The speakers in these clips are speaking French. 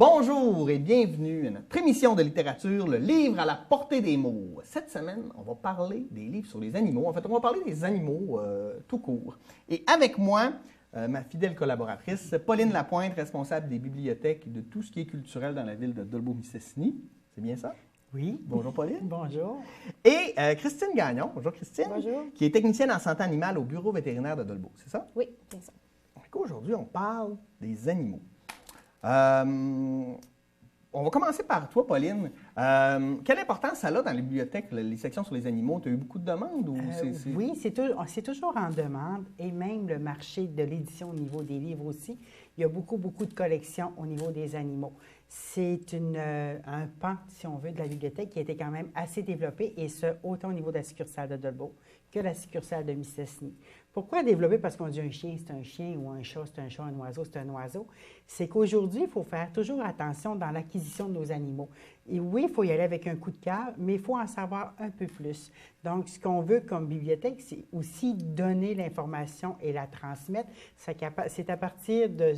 Bonjour et bienvenue à notre émission de littérature, le livre à la portée des mots. Cette semaine, on va parler des livres sur les animaux. En fait, on va parler des animaux tout court. Et avec moi, ma fidèle collaboratrice, Pauline Lapointe, responsable des bibliothèques et de tout ce qui est culturel dans la ville de Dolbeau-Mistassini. C'est bien ça? Oui. Bonjour Pauline. Bonjour. Et Christine Gagnon. Bonjour Christine. Bonjour. Qui est technicienne en santé animale au bureau vétérinaire de Dolbeau. C'est ça? Oui, c'est ça. Aujourd'hui, on parle des animaux. On va commencer par toi, Pauline. Quelle importance ça a dans les bibliothèques, les sections sur les animaux? Tu as eu beaucoup de demandes? Oui, c'est toujours en demande. Et même le marché de l'édition au niveau des livres aussi, il y a beaucoup de collections au niveau des animaux. C'est un pan, si on veut, de la bibliothèque qui a été quand même assez développé, et ce, autant au niveau de la succursale de Dolbeau que la succursale de Mistassini. Pourquoi développer? Parce qu'on dit un chien, c'est un chien, ou un chat, c'est un chat, un oiseau, c'est un oiseau. C'est qu'aujourd'hui, il faut faire toujours attention dans l'acquisition de nos animaux. Et oui, il faut y aller avec un coup de cœur, mais il faut en savoir un peu plus. Donc, ce qu'on veut comme bibliothèque, c'est aussi donner l'information et la transmettre. C'est à partir de...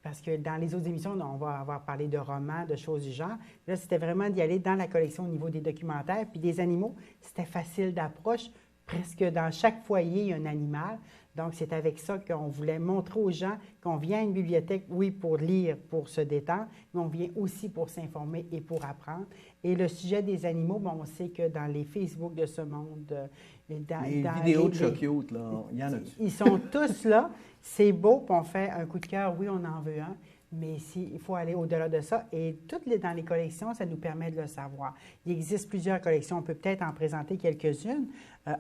Parce que dans les autres émissions, on va avoir parlé de romans, de choses du genre. Là, c'était vraiment d'y aller dans la collection au niveau des documentaires. Puis des animaux, c'était facile d'approche. Presque dans chaque foyer, il y a un animal. Donc, c'est avec ça qu'on voulait montrer aux gens qu'on vient à une bibliothèque, oui, pour lire, pour se détendre, mais on vient aussi pour s'informer et pour apprendre. Et le sujet des animaux, bon, on sait que dans les Facebook de ce monde, les vidéos de Chocute, là, il y en a. Ils sont tous là. C'est beau, puis on fait un coup de cœur, oui, on en veut un. Mais il faut aller au-delà de ça. Et dans les collections, ça nous permet de le savoir. Il existe plusieurs collections. On peut peut-être en présenter quelques-unes.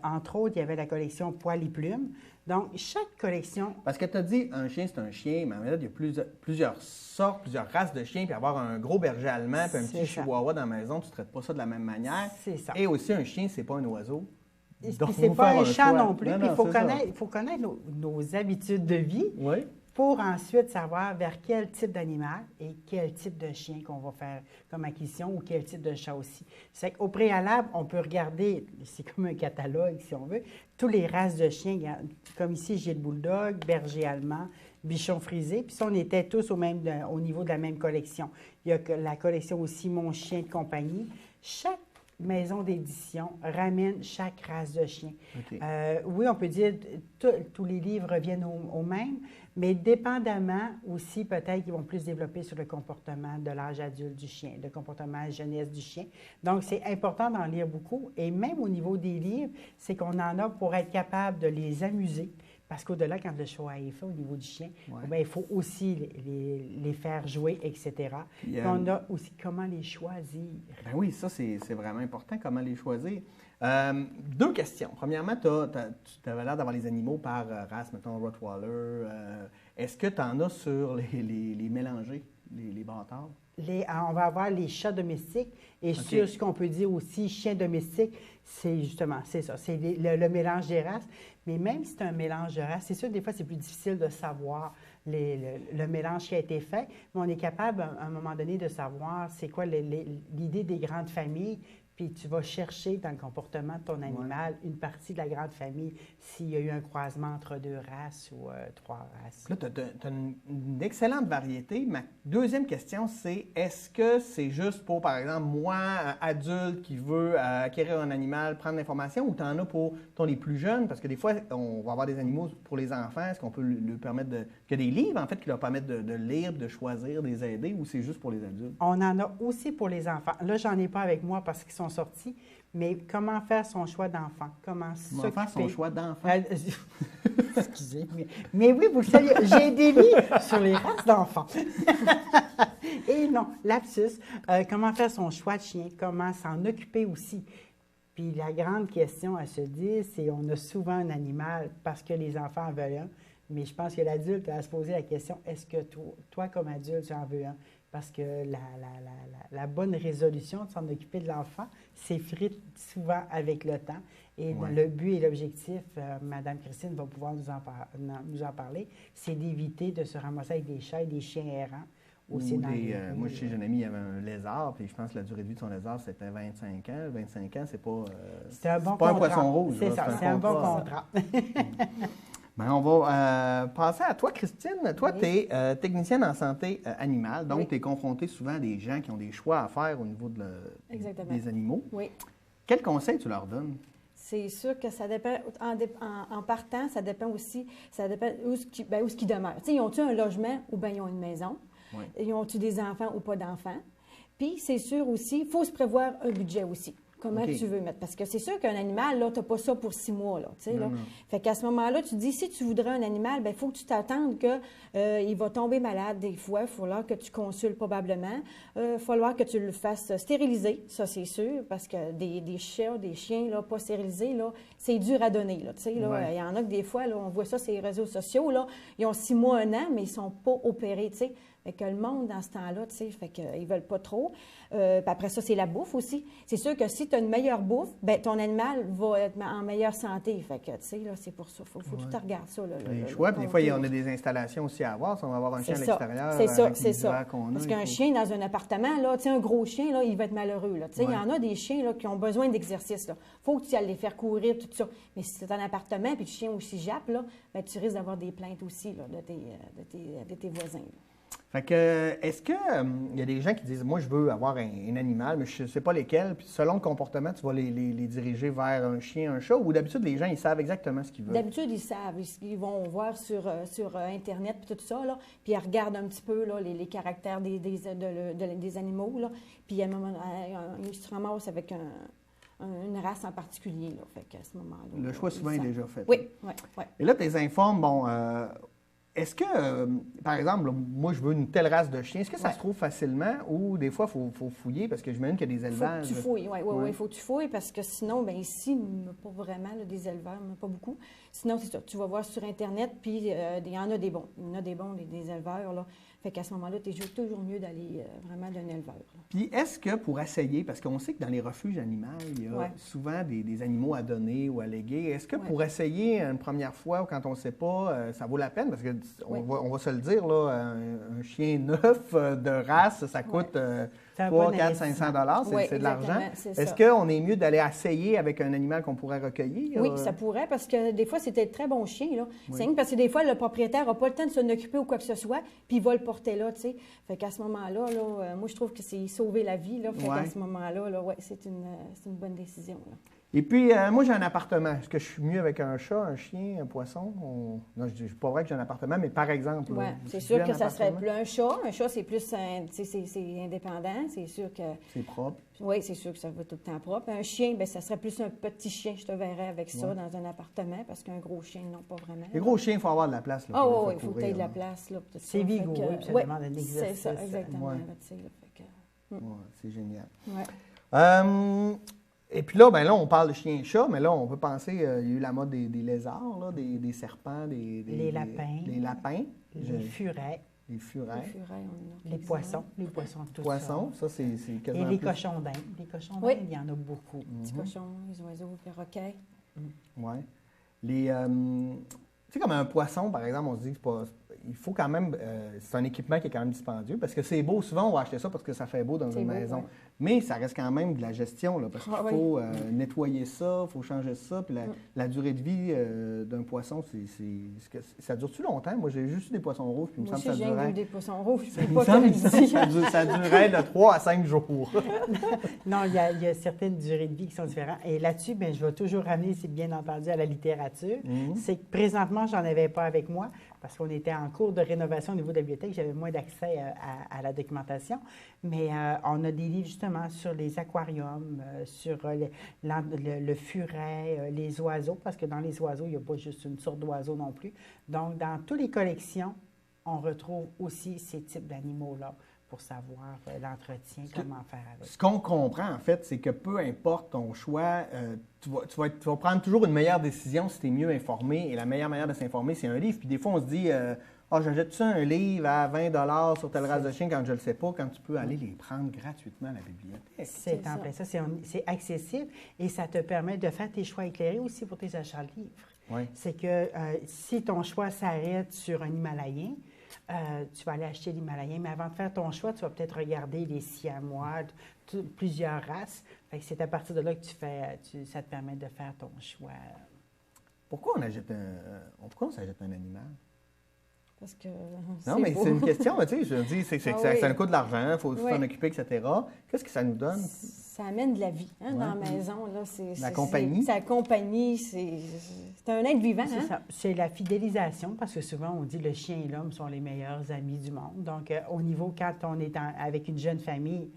Entre autres, il y avait la collection Poils et Plumes. Donc, chaque collection... Parce que tu as dit, un chien, c'est un chien, mais en fait, il y a plusieurs sortes, plusieurs races de chiens, puis avoir un gros berger allemand, puis un petit chihuahua dans la maison, tu ne traites pas ça de la même manière. C'est ça. Et aussi, un chien, c'est pas un oiseau. Donc, c'est pas un chat non plus. Il faut connaître nos habitudes de vie. Oui. Pour ensuite savoir vers quel type d'animal et quel type de chien qu'on va faire comme acquisition, ou quel type de chat aussi. C'est qu'au préalable, on peut regarder, c'est comme un catalogue si on veut, toutes les races de chiens. Comme ici, j'ai le bulldog, berger allemand, bichon frisé, puis ça, on était tous au niveau de la même collection. Il y a la collection aussi Mon chien de compagnie. Chaque maison d'édition ramène chaque race de chien. Okay. Oui, on peut dire tous les livres reviennent au même, mais dépendamment aussi, peut-être qu'ils vont plus développer sur le comportement de l'âge adulte du chien, le comportement jeunesse du chien. Donc, c'est important d'en lire beaucoup. Et même au niveau des livres, c'est qu'on en a pour être capable de les amuser. Parce qu'au-delà, quand le choix est fait au niveau du chien, bien, il faut aussi les faire jouer, etc. On a aussi comment les choisir. Ben oui, ça, c'est vraiment important, comment les choisir. Deux questions. Premièrement, tu avais l'air d'avoir les animaux par race, mettons Rottweiler. Est-ce que tu en as sur les mélangés, les bâtards? On va avoir les chats domestiques, et sur ce qu'on peut dire aussi chien domestique, c'est justement, c'est ça, c'est le mélange des races. Mais même si c'est un mélange de races, c'est sûr, des fois, c'est plus difficile de savoir le mélange qui a été fait, mais on est capable, à un moment donné, de savoir c'est quoi l'idée des grandes familles. Puis tu vas chercher dans le comportement de ton animal une partie de la grande famille s'il y a eu un croisement entre deux races ou trois races. Là, tu as une excellente variété. Ma deuxième question, c'est est-ce que c'est juste pour, par exemple, moi, adulte qui veut acquérir un animal, prendre l'information, ou tu en as pour les plus jeunes? Parce que des fois, on va avoir des animaux pour les enfants. Est-ce qu'on peut leur permettre que des livres, en fait, qui leur permettent de lire, de choisir, de les aider, ou c'est juste pour les adultes? On en a aussi pour les enfants. Là, j'en ai pas avec moi parce qu'ils sont sortis, mais comment faire son choix d'enfant? Comment faire son choix d'enfant? Excusez, mais oui, vous le savez, j'ai des livres sur les races d'enfants. Et non, lapsus, comment faire son choix de chien? Comment s'en occuper aussi? Puis la grande question à se dire, c'est on a souvent un animal parce que les enfants en veulent un, mais je pense que l'adulte a à se poser la question, est-ce que toi comme adulte, tu en veux un? Parce que la bonne résolution de s'en occuper de l'enfant s'effrite souvent avec le temps. Et le but et l'objectif, Mme Christine va pouvoir nous en parler, c'est d'éviter de se ramasser avec des chats et des chiens errants. Aussi moi, chez un ami, il y avait un lézard, puis je pense que la durée de vie de son lézard, c'était 25 ans. 25 ans, c'est pas, c'est un bon pas contrat. Un poisson rouge. C'est ça, c'est un bon contrat. Ben, on va passer à toi, Christine. Toi, Oui. tu es technicienne en santé animale, donc Oui. tu es confrontée souvent à des gens qui ont des choix à faire au niveau Exactement. des animaux. Oui. Quels conseils tu leur donnes? C'est sûr que ça dépend, en partant, ça dépend aussi, ça dépend où ce qu'ils demeurent. Tu sais, ils ont-tu un logement ou bien ils ont une maison? Oui. Ils ont-tu des enfants ou pas d'enfants? Puis, c'est sûr aussi, il faut se prévoir un budget aussi. Comment OK. tu veux mettre? Parce que c'est sûr qu'un animal, là, tu n'as pas ça pour 6 mois, là, tu sais, là. Non. Fait qu'à ce moment-là, tu te dis, si tu voudrais un animal, bien, il faut que tu t'attendes que il va tomber malade des fois. Il va falloir que tu consultes probablement. Il va falloir que tu le fasses stériliser, ça, c'est sûr, parce que des chats, des chiens, là, pas stérilisés, là, c'est dur à donner, là, tu sais, là. Ouais. Il y en a que des fois, là, on voit ça sur les réseaux sociaux, là, ils ont 6 mois, 1 an, mais ils sont pas opérés, tu sais. Fait que le monde, dans ce temps-là, tu sais, fait qu'ils veulent pas trop. Puis après ça, c'est la bouffe aussi. C'est sûr que si tu as une meilleure bouffe, bien, ton animal va être en meilleure santé. Fait que, tu sais, là, c'est pour ça. Faut que tu regardes ça, là. Les choix, puis des fois, on a des installations aussi à avoir. Si on va avoir un chien à C'est l'extérieur, ça, avec c'est les ça. hivers qu'on a, Parce il qu'un faut- chien dans un appartement, là, tu sais, un gros chien, là, il va être malheureux, là. Tu sais, il y Ouais. en a des chiens, là, qui ont besoin d'exercice, là. Faut que tu ailles les faire courir, tout ça. Mais si c'est un appartement, puis le chien aussi jappe, là, bien, tu risques d'avoir des plaintes aussi, là, de tes voisins, là. Fait que, est-ce que il y a des gens qui disent, moi, je veux avoir un animal, mais je ne sais pas lesquels, puis selon le comportement, tu vas les diriger vers un chien, un chat, ou d'habitude, les gens, ils savent exactement ce qu'ils veulent? D'habitude, ils savent. Ils vont voir sur Internet puis tout ça, là, puis ils regardent un petit peu là, les caractères des animaux. Là, puis à un moment, ils se ramassent avec une race en particulier. Là, fait qu'à ce moment-là, Le choix, ils souvent, est savent. déjà fait. Oui, oui, oui. Et là, tu les informes, bon, est-ce que, par exemple, là, moi, je veux une telle race de chien, est-ce que ça Ouais. se trouve facilement ou des fois, il faut fouiller parce que j'imagine qu'il y a des Il faut élevages? que tu fouilles, oui, Ouais. il faut que tu fouilles parce que sinon, bien ici, il n'y a pas vraiment là, des éleveurs, il n'y en a pas beaucoup. Sinon, c'est ça, tu vas voir sur Internet, puis il y en a des bons. Il y en a des bons, des éleveurs, là. Fait qu'à ce moment-là, tu es toujours mieux d'aller vraiment d'un éleveur, là. Puis est-ce que pour essayer, parce qu'on sait que dans les refuges animaux, il y a Ouais. souvent des animaux à donner ou à léguer, est-ce que Ouais. pour essayer une première fois ou quand on ne sait pas, ça vaut la peine? Parce qu'on Oui. on va se le dire, là, un chien neuf de race, ça coûte C'est un 3, bon 4, 500 dollars, Oui, c'est de l'argent. exactement, c'est Est-ce ça. qu'on est mieux d'aller essayer avec un animal qu'on pourrait recueillir? Oui, ça pourrait, parce que des fois, c'était de très bons chiens, là. Oui. C'est rien que parce que des fois, le propriétaire n'a pas le temps de s'en occuper ou quoi que ce soit, puis il va le porter là, tu sais. Fait qu'à ce moment-là, là, moi, je trouve que c'est sauver la vie, là. Fait Ouais. qu'à ce moment-là, là, ouais, c'est une bonne décision, là. Et puis, moi, j'ai un appartement. Est-ce que je suis mieux avec un chat, un chien, un poisson? Non, je ne dis pas vrai que j'ai un appartement, mais par exemple. Oui, là, c'est je sûr vis en que ça serait appartement, plus un chat. Un chat, c'est plus, c'est indépendant. C'est sûr que, C'est propre. oui, c'est sûr que ça va tout le temps propre. Un chien, bien, ça serait plus un petit chien. Je te verrais avec ça Ouais. dans un appartement, parce qu'un gros chien, non, pas vraiment. Les gros chiens, il faut avoir de la place. Là, Ah pour oui, les il faut faire que tu aies de la courir, là. place, là. tout C'est ça. Fait vigoureux, que, puis ça ouais, demande un exercice. C'est ça, exactement. Ouais. Là, tu sais, là, fait que, Ouais, c'est génial. ouais. Et puis là, ben là, on parle de chiens et chats, mais là, on peut penser, il y a eu la mode des lézards, là, des serpents, Les lapins. Les lapins, Les furets, les Les furets, furets, on en a les quelques-uns. poissons, tout poissons, ça, c'est ça. quasiment Et les plus- cochons d'Inde. Les cochons d'Inde, Oui. il y en a beaucoup. Les petits cochons, les oiseaux, les requins. Ouais. Les, tu sais, comme un poisson, par exemple, on se dit que c'est pas. Il faut quand même. C'est un équipement qui est quand même dispendieux parce que c'est beau. Souvent, on va acheter ça parce que ça fait beau dans C'est une beau, maison. ouais. Mais ça reste quand même de la gestion, là, parce qu'il Ah, oui. faut nettoyer ça, il faut changer ça. Puis la durée de vie d'un poisson, ça dure-tu longtemps? Moi, j'ai juste eu des poissons rouges, puis il me Moi semble aussi, que j'ai ça eu durait. des poissons rouges. Je Il peux me pas te le semble que dire. ça durait de 3 à 5 jours. Non, il y a certaines durées de vie qui sont différentes. Et là-dessus, bien, je vais toujours ramener, c'est bien entendu, à la littérature. Mhm. C'est que présentement, j'en avais pas avec moi parce qu'on était en cours de rénovation au niveau de la bibliothèque. J'avais moins d'accès à la documentation. Mais on a des livres justement sur les aquariums, sur le furet, les oiseaux, parce que dans les oiseaux, il n'y a pas juste une sorte d'oiseau non plus. Donc, dans toutes les collections, on retrouve aussi ces types d'animaux-là pour savoir l'entretien, comment faire avec. Ce qu'on comprend, en fait, c'est que peu importe ton choix, tu vas prendre toujours une meilleure décision si tu es mieux informé. Et la meilleure manière de s'informer, c'est un livre. Puis des fois, on se dit, j'achète-tu un livre à 20 sur telle race de chien quand je ne le sais pas, quand tu peux aller les prendre gratuitement à la bibliothèque. C'est en ça. plein ça. C'est accessible et ça te permet de faire tes choix éclairés aussi pour tes achats de livres. Oui. C'est que si ton choix s'arrête sur un Himalayen, tu vas aller acheter l'Himalayen, mais avant de faire ton choix, tu vas peut-être regarder les Siamois, plusieurs races. Fait que c'est à partir de là que ça te permet de faire ton choix. Pourquoi on s'achète un animal? Parce que Non, mais c'est une question, tu sais, je dis, ça nous coûte de l'argent, il faut s'en occuper, etc. Qu'est-ce que ça nous donne? Ça amène de la vie dans la maison. Là, la compagnie. C'est la compagnie, c'est un être vivant. C'est la fidélisation, parce que souvent, on dit le chien et l'homme sont les meilleurs amis du monde. Donc, au niveau, quand on est avec une jeune famille,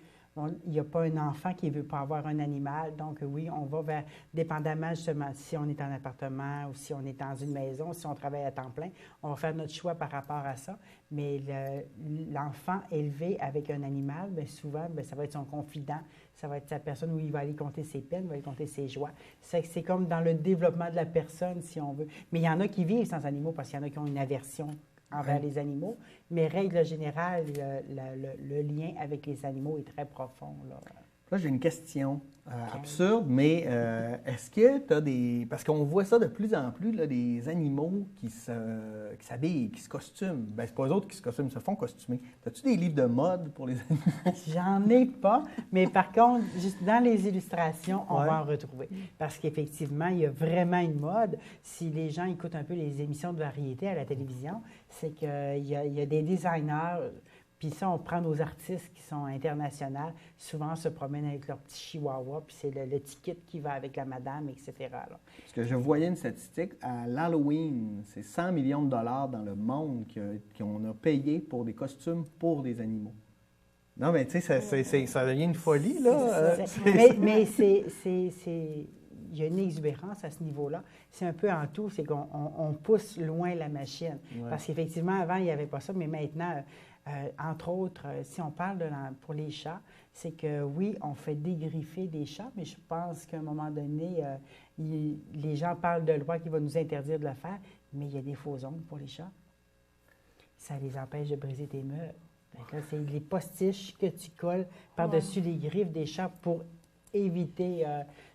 il n'y a pas un enfant qui ne veut pas avoir un animal. Donc, oui, on va vers, dépendamment justement, si on est en appartement ou si on est dans une maison, si on travaille à temps plein, on va faire notre choix par rapport à ça. Mais l'enfant élevé avec un animal, bien souvent, bien, ça va être son confident, ça va être sa personne où il va aller compter ses peines, il va aller compter ses joies. C'est comme dans le développement de la personne, si on veut. Mais il y en a qui vivent sans animaux parce qu'il y en a qui ont une aversion envers les animaux, mais règle générale, le lien avec les animaux est très profond. Là, j'ai une question absurde, mais est-ce que tu as des... Parce qu'on voit ça de plus en plus, là, des animaux qui s'habillent, qui se costument. Bien, c'est pas eux autres qui se costument, ils se font costumer. As-tu des livres de mode pour les animaux? J'en ai pas, mais par contre, juste dans les illustrations, on va en retrouver. Parce qu'effectivement, il y a vraiment une mode. Si les gens écoutent un peu les émissions de variété à la télévision, c'est qu'il y a des designers... Puis ça, on prend nos artistes qui sont internationaux, souvent se promènent avec leur petit chihuahua, puis c'est le ticket qui va avec la madame, etc. Là. Parce que je voyais une statistique, à l'Halloween, c'est 100 millions de dollars dans le monde qu'on a payé pour des costumes pour des animaux. Non, mais tu sais, ça devient une folie, là. Mais il y a une exubérance à ce niveau-là. C'est un peu en tout, c'est qu'on pousse loin la machine. Ouais. Parce qu'effectivement, avant, il n'y avait pas ça, mais maintenant... entre autres, si on parle pour les chats, c'est que oui, on fait dégriffer des chats, mais je pense qu'à un moment donné, les gens parlent de loi qui va nous interdire de le faire, mais il y a des faux ongles pour les chats. Ça les empêche de briser tes meubles. Donc là, c'est les postiches que tu colles par-dessus les griffes des chats pour éviter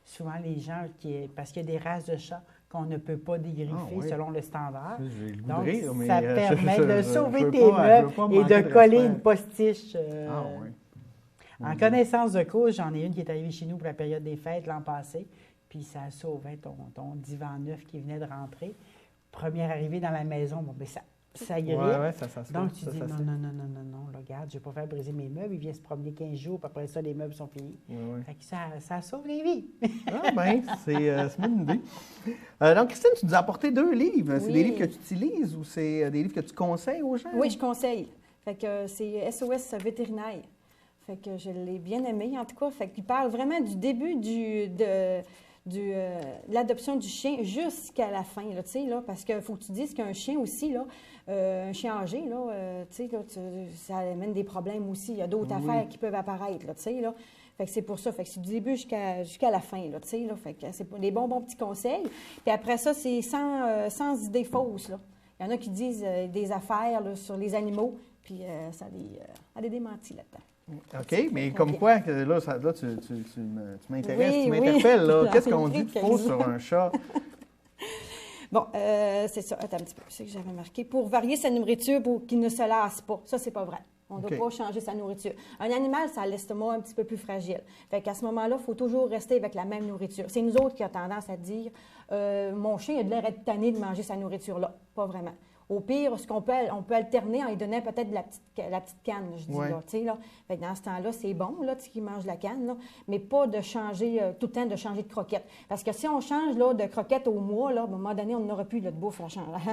souvent les gens parce qu'il y a des races de chats qu'on ne peut pas dégriffer selon le standard. Donc, ça permet de sauver tes meubles et de coller une postiche. En connaissance de cause, j'en ai une qui est arrivée chez nous pour la période des fêtes l'an passé, puis ça sauvait ton divan neuf qui venait de rentrer. Première arrivée dans la maison, bon, bien, ça grille. Donc, tu dis, non, là, regarde, je ne vais pas faire briser mes meubles. Il vient se promener 15 jours, puis après ça, les meubles sont finis. Fait que ça sauve les vies. Ah bien, c'est une idée. Donc, Christine, tu nous as apporté 2 livres. C'est des livres que tu utilises ou c'est des livres que tu conseilles aux gens? Oui, je conseille. Fait que c'est SOS vétérinaire. Fait que je l'ai bien aimé, en tout cas. Fait qu'il parle vraiment du début de l'adoption du chien jusqu'à la fin, là, parce qu'il faut que tu dises qu'un chien aussi, là, un chien âgé, là, ça amène des problèmes aussi. Il y a d'autres affaires qui peuvent apparaître, là, là. Fait que c'est pour ça. Fait que c'est du début jusqu'à la fin, là, là. Fait que c'est des bons petits conseils. Puis après ça, c'est sans idées fausses, là. Il y en a qui disent des affaires là, sur les animaux, puis ça a des démentis là-dedans. OK, mais comme quoi, là, tu m'intéresses, tu m'interpelles, là. Qu'est-ce qu'on dit de faux sur un chat? Bon, c'est ça. Attends un petit peu, c'est ce que j'avais marqué. Pour varier sa nourriture pour qu'il ne se lasse pas. Ça, c'est pas vrai. On ne doit pas changer sa nourriture. Un animal, ça a l'estomac un petit peu plus fragile. Fait qu'à ce moment-là, il faut toujours rester avec la même nourriture. C'est nous autres qui avons tendance à dire mon chien a de l'air tanné de manger sa nourriture là. Pas vraiment. Au pire, on peut alterner en lui donnant peut-être la petite canne, je dis, là, tu sais, là. Fait que dans ce temps-là, c'est bon, là, tu sais, qu'il mange la canne, là, mais pas de changer, tout le temps de changer de croquette. Parce que si on change, là, de croquette au mois, là, à un moment donné, on n'aura plus de bouffe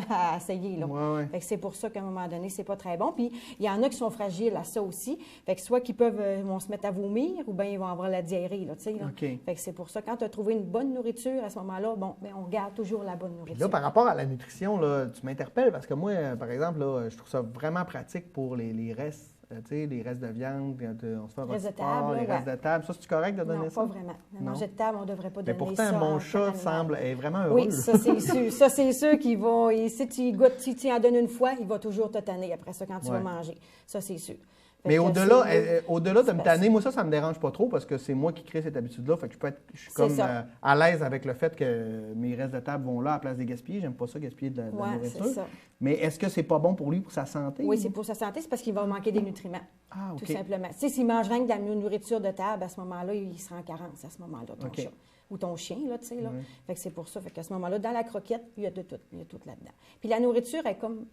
à essayer, là. Fait que c'est pour ça qu'à un moment donné, c'est pas très bon. Puis, il y en a qui sont fragiles à ça aussi. Fait que soit qu'ils vont se mettre à vomir ou bien ils vont avoir la diarrhée, là, tu sais, là. Fait que c'est pour ça, quand tu as trouvé une bonne nourriture, à ce moment-là, bon, bien, on garde toujours la bonne nourriture. Puis là, par rapport à la nutrition, là, tu m'interpelles parce que moi, par exemple, là, je trouve ça vraiment pratique pour les restes, tu sais, les restes de viande, on se fait un rôti-porc, les restes de table. Ça, c'est correct de donner ça? Non, pas vraiment. Le manger de table, on ne devrait pas donner ça. Mais pourtant, mon chat est vraiment heureux. Oui, ça, c'est sûr. Ça, c'est sûr qu'il va... Et si tu en donnes une fois, il va toujours te tanner après ça quand tu vas manger. Ça, c'est sûr. Mais au-delà de me tanner, moi, ça me dérange pas trop parce que c'est moi qui crée cette habitude-là. Fait que je suis comme à l'aise avec le fait que mes restes de table vont là à la place des gaspiller. J'aime pas ça, gaspiller de la nourriture. C'est ça. Mais est-ce que c'est pas bon pour lui, pour sa santé? Oui, c'est pour sa santé. C'est parce qu'il va manquer des nutriments. Tout simplement. Tu sais, s'il mange rien que de la nourriture de table, à ce moment-là, il sera en carence à ce moment-là, ton chat. ou ton chien, là, tu sais, là. Ouais. Fait que c'est pour ça. Fait qu'à ce moment-là, dans la croquette, il y a de tout. Il y a tout là-dedans. Puis la nourriture est comme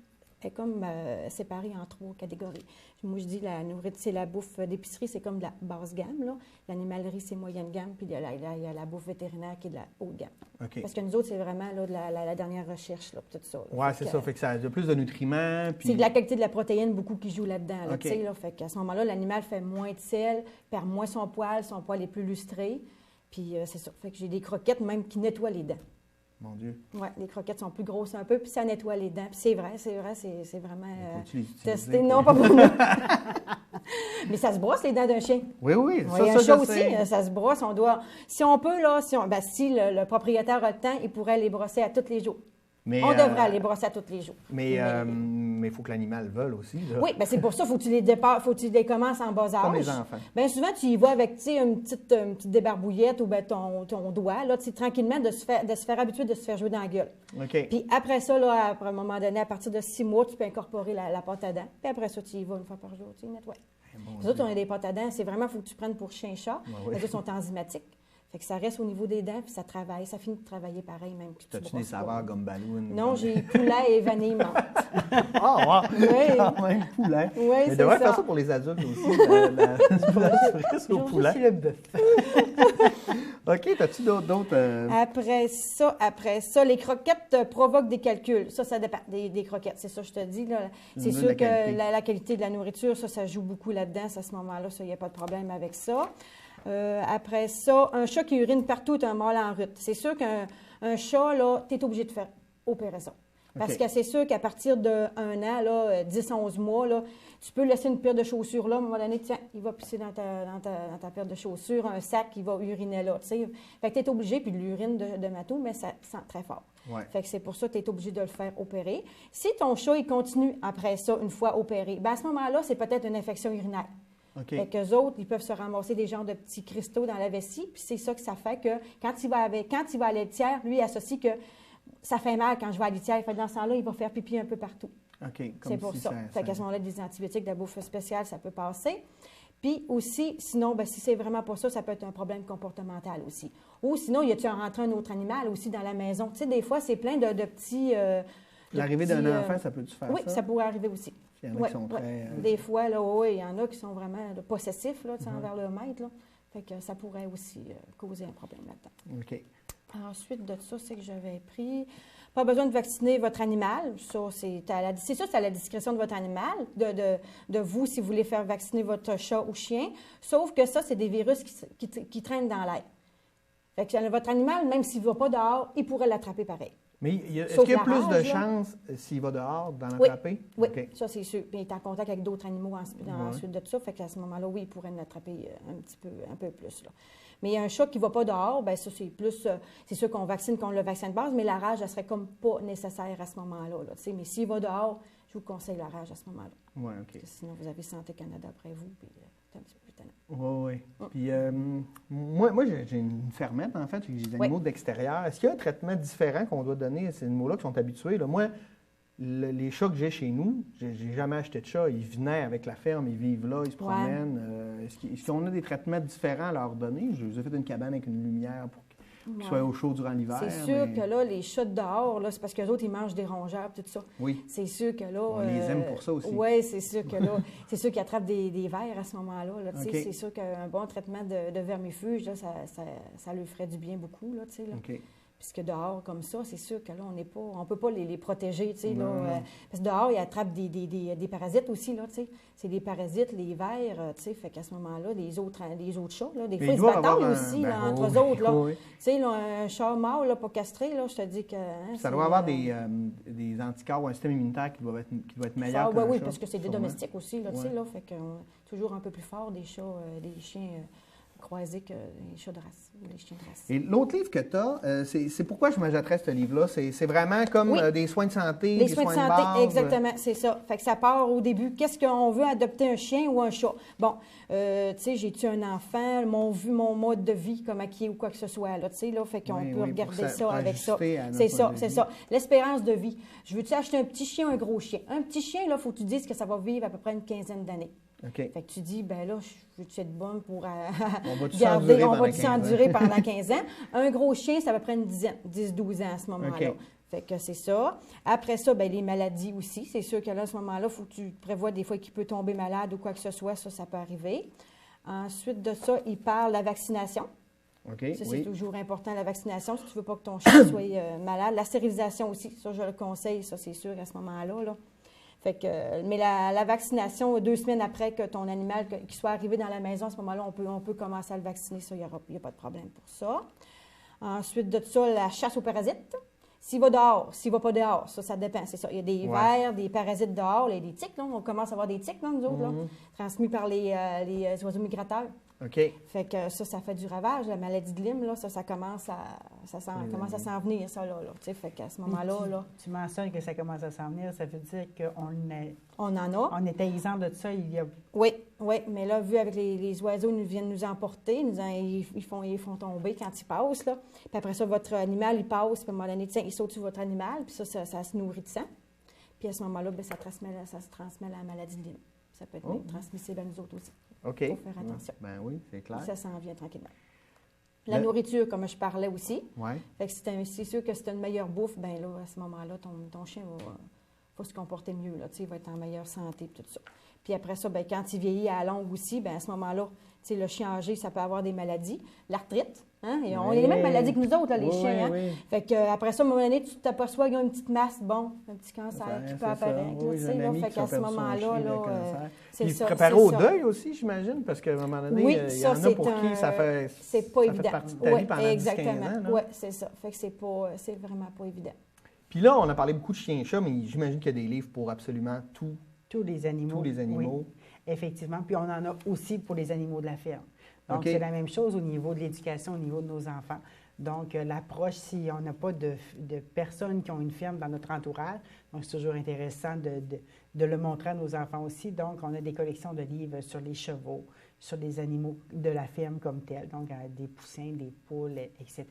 séparée en 3 catégories. Moi, je dis la nourriture, c'est la bouffe d'épicerie, c'est comme de la basse gamme, là. L'animalerie, c'est moyenne gamme, puis il y a la bouffe vétérinaire qui est de la haute gamme. OK. Parce que nous autres, c'est vraiment là, de la dernière recherche, là, tout ça. Là. Oui, c'est ça. Fait que ça a plus de nutriments. Puis... C'est de la qualité de la protéine, beaucoup qui joue là-dedans. Là, OK. tu sais, là. Fait qu'à ce moment-là, l'animal fait moins de sel, perd moins son poil est plus lustré. Puis c'est ça. Fait que j'ai des croquettes même qui nettoient les dents. Mon Dieu. Oui, les croquettes sont plus grosses un peu, puis ça nettoie les dents. Puis c'est vraiment Faut-tu les utiliser testé. pour- Non, pas pour nous. Mais ça se brosse les dents d'un chien. Oui, oui. Oui, un chat aussi, ça se brosse. On doit, si on peut, là, si le propriétaire a le temps, il pourrait les brosser à tous les jours. Mais, On devrait les brosser à tous les jours. Mais il faut que l'animal veuille aussi. Là. Oui, bien c'est pour ça qu'il faut que tu les commences en bas âge. Comme les enfants. Bien souvent, tu y vas avec une petite débarbouillette ou bien ton doigt, là, tranquillement, de se faire habituer de se faire jouer dans la gueule. OK. Puis après ça, là, après un moment donné, à partir de 6 mois, tu peux incorporer la pâte à dents. Puis après ça, tu y vas une fois par jour, tu nettoies. Les autres, on a des pâtes à dents, c'est vraiment, il faut que tu prennes pour chien-chat. oui. Les autres sont enzymatiques. Fait que ça reste au niveau des dents, puis ça travaille. Ça finit de travailler pareil, même. Que T'as-tu des saveurs gomme ballon? Non, j'ai poulet et vanille menthe. Ah, ouais! Oui. Quand même, poulet. Oui, Mais c'est devrait ça. faire ça pour les adultes aussi, la cerise au poulet. C'est le bœuf. OK, t'as-tu d'autres... Après ça, les croquettes provoquent des calculs. Ça dépend des croquettes. C'est ça, je te dis. Là. C'est sûr La que qualité. la qualité de la nourriture, ça joue beaucoup là-dedans. À ce moment-là, il n'y a pas de problème avec ça. Après ça, un chat qui urine partout est un mâle en rut. C'est sûr qu'un chat, là, tu es obligé de faire opérer ça. Parce OK. que c'est sûr qu'à partir d'1 an, là, 10-11 mois, là, tu peux laisser une paire de chaussures là. À un moment donné, tiens, il va pisser dans ta paire de chaussures, un sac, il va uriner là. T'sais. Fait que tu es obligé, puis de l'urine de matou, mais ça sent très fort. Ouais. Fait que c'est pour ça que tu es obligé de le faire opérer. Si ton chat, il continue après ça, une fois opéré, bien à ce moment-là, c'est peut-être une infection urinaire. OK. Fait qu'eux autres, ils peuvent se ramasser des genres de petits cristaux dans la vessie, puis c'est ça que ça fait que quand il va à la laitière, lui, il associe que ça fait mal quand je vais à la litière. Fait que dans ce temps-là, il va faire pipi un peu partout. OK. Comme C'est pour si ça. Fait qu'à ce moment-là, des antibiotiques, de la bouffe spéciale, ça peut passer. Puis aussi, sinon, bien, si c'est vraiment pas ça, ça peut être un problème comportemental aussi. Ou sinon, y a-tu rentré un autre animal aussi dans la maison? Tu sais, des fois, c'est plein de petits... L'arrivée de d'un petits, enfant, ça peut-tu faire oui, ça? ça pourrait arriver aussi. Il y en a Ouais, qui sont ouais. très... Des fois, là, oui, il y en a qui sont vraiment là, possessifs là, tu Mm-hmm. sais, envers leur maître. Là. Fait que ça pourrait aussi causer un problème là-dedans. OK. Ensuite de ça, c'est que j'avais pris... Pas besoin de vacciner votre animal. Ça, c'est à la discrétion de votre animal, de vous, si vous voulez faire vacciner votre chat ou chien. Sauf que ça, c'est des virus qui traînent dans l'air. Fait que votre animal, même s'il ne va pas dehors, il pourrait l'attraper pareil. Mais est-ce Sauf qu'il y a la plus rage, de là. chances, s'il va dehors, d'en Oui. attraper? Oui, OK. ça, c'est sûr. Puis il est en contact avec d'autres animaux ensuite de ça. Fait qu'à ce moment-là, oui, il pourrait l'attraper un peu plus. Là. Mais un chat qui ne va pas dehors, bien ça, c'est plus... c'est sûr qu'on le vaccin de base, mais la rage, elle serait comme pas nécessaire à ce moment-là. Là, tu sais. Mais s'il va dehors, je vous conseille la rage à ce moment-là. Oui, OK. Parce que sinon, vous avez Santé Canada après vous, puis c'est un petit peu plus tannant. Oui, oui. Puis moi j'ai une fermette, en fait, j'ai des animaux d'extérieur. Est-ce qu'il y a un traitement différent qu'on doit donner à ces animaux-là qui sont habitués? Là? Moi, les chats que j'ai chez nous, j'ai jamais acheté de chat. Ils venaient avec la ferme, ils vivent là, ils se promènent. Est-ce qu'on a des traitements différents à leur donner? Je vous ai fait une cabane avec une lumière pour qu'ils soient au chaud durant l'hiver. C'est sûr mais- que là, les chats de dehors, là, c'est parce qu'eux autres, ils mangent des rongeurs et tout ça. Oui. C'est sûr que là... On les aime pour ça aussi. Oui, c'est sûr que là, c'est sûr qu'ils attrapent des vers à ce moment-là. Là, tu sais. OK. C'est sûr qu'un bon traitement de vermifuge, là, ça lui ferait du bien beaucoup. Là, tu sais, là. OK. Puisque dehors, comme ça, c'est sûr que là, on ne peut pas les protéger, tu sais, là, Non, non. parce que dehors, ils attrapent des parasites aussi, là, tu sais. C'est des parasites, les vers, tu sais, fait qu'à ce moment-là, les autres chats, là, des Mais fois, il ils se doit avoir bataillent un- aussi, ben là, oui, entre eux autres, là. oui. Tu sais, là, un chat mâle, là, pas castré, là, je te dis que... hein, Ça c'est, doit avoir des anticorps ou un système immunitaire qui doit être meilleur ah, qu'un oui, chat, parce que c'est des sûrement. domestiques aussi, là, tu sais, Ouais. là, fait que toujours un peu plus fort des chats, des chiens croisés que les chats de race, ou les chiens de race. Et l'autre livre que tu as, c'est pourquoi je m'achèterais ce livre-là. C'est vraiment comme Oui. des soins de santé, Les des soins de de santé, base. exactement, c'est ça. Fait que ça part au début. Qu'est-ce qu'on veut adopter, un chien ou un chat? Bon, tu sais, j'ai-tu un enfant, mon mode de vie, comment qui est ou quoi que ce soit, là, tu sais, là, fait qu'on Oui, peut oui, regarder pour ça avec ça. ajuster à notre C'est ça, mode de c'est vie. ça. L'espérance de vie. Je veux-tu acheter un petit chien ou un gros chien? Un petit chien, là, il faut que tu dises que ça va vivre à peu près une quinzaine d'années. OK. Fait que tu dis, ben là, je veux-tu être bonne pour On va-tu garder, s'endurer on pendant va-tu 15 ans? s'endurer pendant 15 ans? Un gros chien, ça va prendre une dizaine, 10-12 ans à ce moment-là. OK. Fait que c'est ça. Après ça, ben les maladies aussi. C'est sûr que là, à ce moment-là, il faut que tu prévois des fois qu'il peut tomber malade ou quoi que ce soit. Ça peut arriver. Ensuite de ça, il parle de la vaccination. OK, Ça, c'est oui. toujours important, la vaccination, si tu ne veux pas que ton chien soit malade. La stérilisation aussi, ça, je le conseille, ça, c'est sûr, à ce moment-là. Là. Fait que, mais la vaccination, 2 semaines après que ton animal qu'il soit arrivé dans la maison, à ce moment-là, on peut commencer à le vacciner. Ça, il n'y a pas de problème pour ça. Ensuite de ça, la chasse aux parasites. S'il va dehors, s'il ne va pas dehors, ça dépend, c'est ça. Il y a des vers, des parasites dehors, il y a des tiques, là. On commence à avoir des tiques, là, nous autres, là, transmis par les oiseaux migrateurs. OK. Fait que ça fait du ravage. La maladie de Lyme, là, ça commence à s'en venir, ça, là. Tu sais, fait qu'à ce moment-là, là... Tu mentionnes que ça commence à s'en venir, ça veut dire On en a. on était exempt de ça il y a... Oui, mais là, vu avec les oiseaux viennent nous emporter, ils font tomber quand ils passent, là. Puis après ça, votre animal, il passe, puis à un moment donné, tiens, il saute sur votre animal, puis ça se nourrit de sang. Puis à ce moment-là, bien, ça se transmet la maladie de Lyme. Ça peut être même transmissible à nous autres aussi. OK. Il faut faire attention. Ben oui, c'est clair. Ça s'en vient tranquillement. La nourriture, comme je parlais aussi. Oui. Fait que c'est sûr que c'est une meilleure bouffe, bien là, à ce moment-là, ton chien va se comporter mieux, là, il va être en meilleure santé et tout ça. Puis après ça, bien, quand il vieillit à la longue aussi, bien, à ce moment-là, le chien âgé, ça peut avoir des maladies. L'arthrite, hein? Et on a les mêmes maladies que nous autres, là, les chiens. Hein? Oui. Fait que après ça, à un moment donné, tu t'aperçois qu'ils ont une petite masse, un petit cancer qui peut apparaître. Oui, j'ai un ami fait qui qu'à a ce perdu son moment-là, chien de là, cancer. c'est Puis ça. préparer c'est au ça. deuil aussi, j'imagine, parce qu'à un moment donné, Oui, il y ça, en a pour qui ça fait, c'est pas ça évident. fait partie de ta vie pendant 10-15 exactement. ans. Oui, c'est ça. Fait que c'est vraiment pas évident. Puis là, on a parlé beaucoup de chiens et chats, mais j'imagine qu'il y a des livres pour absolument Tous les animaux. tous les animaux. Oui, effectivement. Puis on en a aussi pour les animaux de la ferme. Donc, OK. c'est la même chose au niveau de l'éducation, au niveau de nos enfants. Donc, l'approche, si on n'a pas de personnes qui ont une ferme dans notre entourage, donc c'est toujours intéressant de le montrer à nos enfants aussi. Donc, on a des collections de livres sur les chevaux, sur les animaux de la ferme comme tels, donc des poussins, des poules, etc.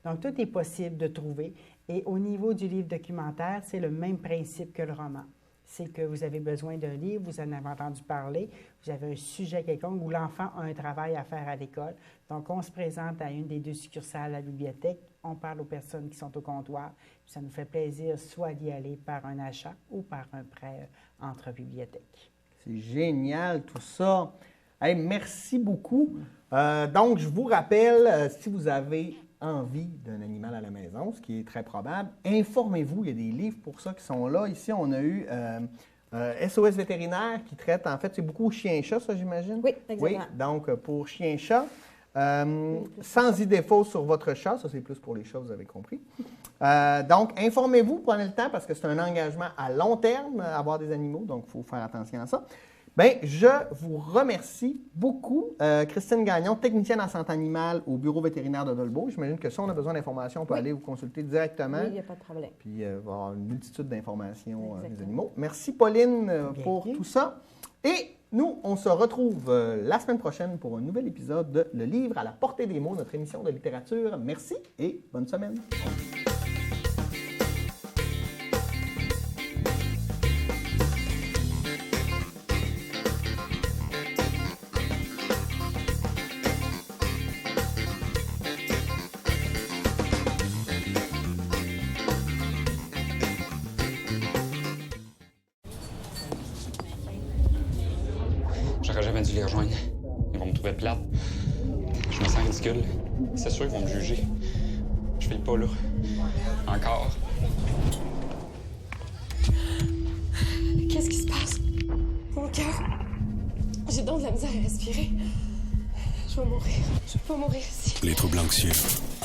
Donc, tout est possible de trouver. Et au niveau du livre documentaire, c'est le même principe que le roman. C'est que vous avez besoin d'un livre, vous en avez entendu parler, vous avez un sujet quelconque où l'enfant a un travail à faire à l'école. Donc, on se présente à une des 2 succursales à la bibliothèque, on parle aux personnes qui sont au comptoir, puis ça nous fait plaisir soit d'y aller par un achat ou par un prêt entre bibliothèques. C'est génial tout ça. Hey, merci beaucoup. Donc, je vous rappelle, si vous avez envie d'un animal à la maison, ce qui est très probable, informez-vous. Il y a des livres pour ça qui sont là. Ici, on a eu SOS vétérinaire qui traite, en fait, c'est beaucoup chien et chat, ça, j'imagine? Oui, exactement. Oui, donc pour chien et chat. Sans idée fausse sur votre chat, ça c'est plus pour les chats, vous avez compris. Donc, informez-vous, prenez le temps parce que c'est un engagement à long terme, avoir des animaux, donc il faut faire attention à ça. Bien, je vous remercie beaucoup. Christine Gagnon, technicienne en santé animale au bureau vétérinaire de Dolbeau. J'imagine que si on a besoin d'informations, on peut aller vous consulter directement. Oui, il n'y a pas de problème. Puis il va y avoir une multitude d'informations des Exactement. animaux. Merci Pauline pour Bien. tout ça. Et nous, on se retrouve la semaine prochaine pour un nouvel épisode de Le livre à la portée des mots, notre émission de littérature. Merci et bonne semaine. J'aurais jamais dû les rejoindre. Ils vont me trouver plate. Je me sens ridicule. C'est sûr qu'ils vont me juger. Je file pas là. Encore. Qu'est-ce qui se passe? Mon cœur. J'ai donc de la misère à respirer. Je vais mourir. Je vais pas mourir ici. Les troubles anxieux,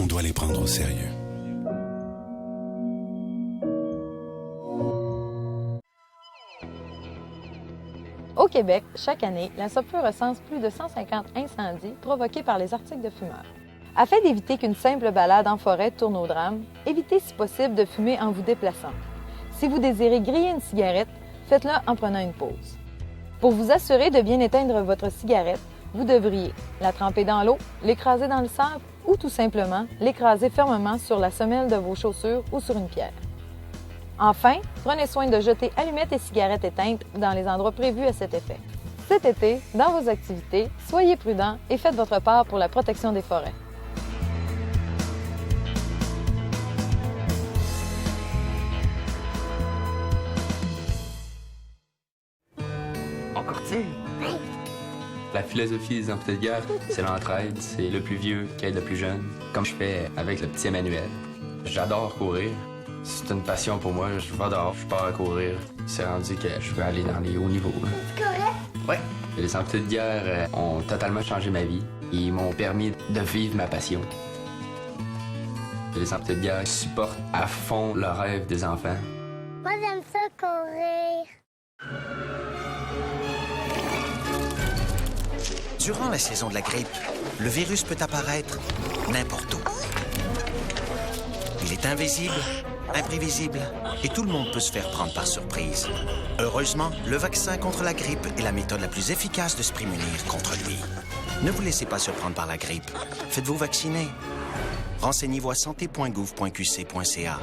on doit les prendre au sérieux. Au Québec, chaque année, la SOPFEU recense plus de 150 incendies provoqués par les articles de fumeurs. Afin d'éviter qu'une simple balade en forêt tourne au drame, évitez si possible de fumer en vous déplaçant. Si vous désirez griller une cigarette, faites-le en prenant une pause. Pour vous assurer de bien éteindre votre cigarette, vous devriez la tremper dans l'eau, l'écraser dans le sable ou tout simplement l'écraser fermement sur la semelle de vos chaussures ou sur une pierre. Enfin, prenez soin de jeter allumettes et cigarettes éteintes dans les endroits prévus à cet effet. Cet été, dans vos activités, soyez prudents et faites votre part pour la protection des forêts. Encore tu? La philosophie des amputés de guerre, c'est l'entraide. C'est le plus vieux qui aide le plus jeune, comme je fais avec le petit Emmanuel. J'adore courir. C'est une passion pour moi. Je vais dehors, je pars à courir. C'est rendu que je veux aller dans les hauts niveaux. C'est correct? Ouais. Les amputés de guerre ont totalement changé ma vie. Ils m'ont permis de vivre ma passion. Les amputés de guerre supportent à fond le rêve des enfants. Moi, j'aime ça courir. Durant la saison de la grippe, le virus peut apparaître n'importe où. Il est invisible, imprévisible, et tout le monde peut se faire prendre par surprise. Heureusement, le vaccin contre la grippe est la méthode la plus efficace de se prémunir contre lui. Ne vous laissez pas surprendre par la grippe. Faites-vous vacciner. Renseignez-vous à santé.gouv.qc.ca.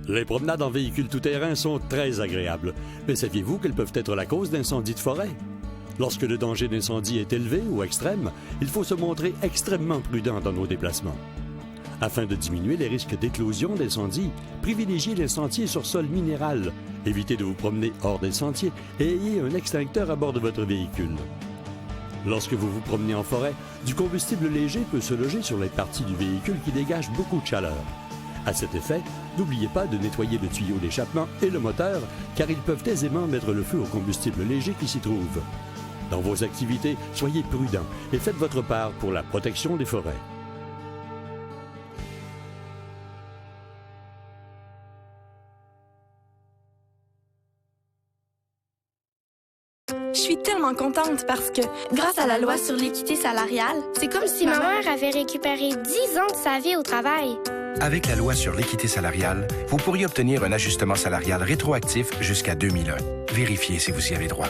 Les promenades en véhicule tout-terrain sont très agréables, mais saviez-vous qu'elles peuvent être la cause d'incendies de forêt? Lorsque le danger d'incendie est élevé ou extrême, il faut se montrer extrêmement prudent dans nos déplacements. Afin de diminuer les risques d'éclosion d'incendie, privilégiez les sentiers sur sol minéral, évitez de vous promener hors des sentiers et ayez un extincteur à bord de votre véhicule. Lorsque vous vous promenez en forêt, du combustible léger peut se loger sur les parties du véhicule qui dégagent beaucoup de chaleur. À cet effet, n'oubliez pas de nettoyer le tuyau d'échappement et le moteur, car ils peuvent aisément mettre le feu au combustible léger qui s'y trouve. Dans vos activités, soyez prudents et faites votre part pour la protection des forêts. Je suis tellement contente parce que, grâce à la loi sur l'équité salariale, C'est comme si ma mère avait récupéré 10 ans de sa vie au travail. Avec la loi sur l'équité salariale, vous pourriez obtenir un ajustement salarial rétroactif jusqu'à 2001. Vérifiez si vous y avez droit.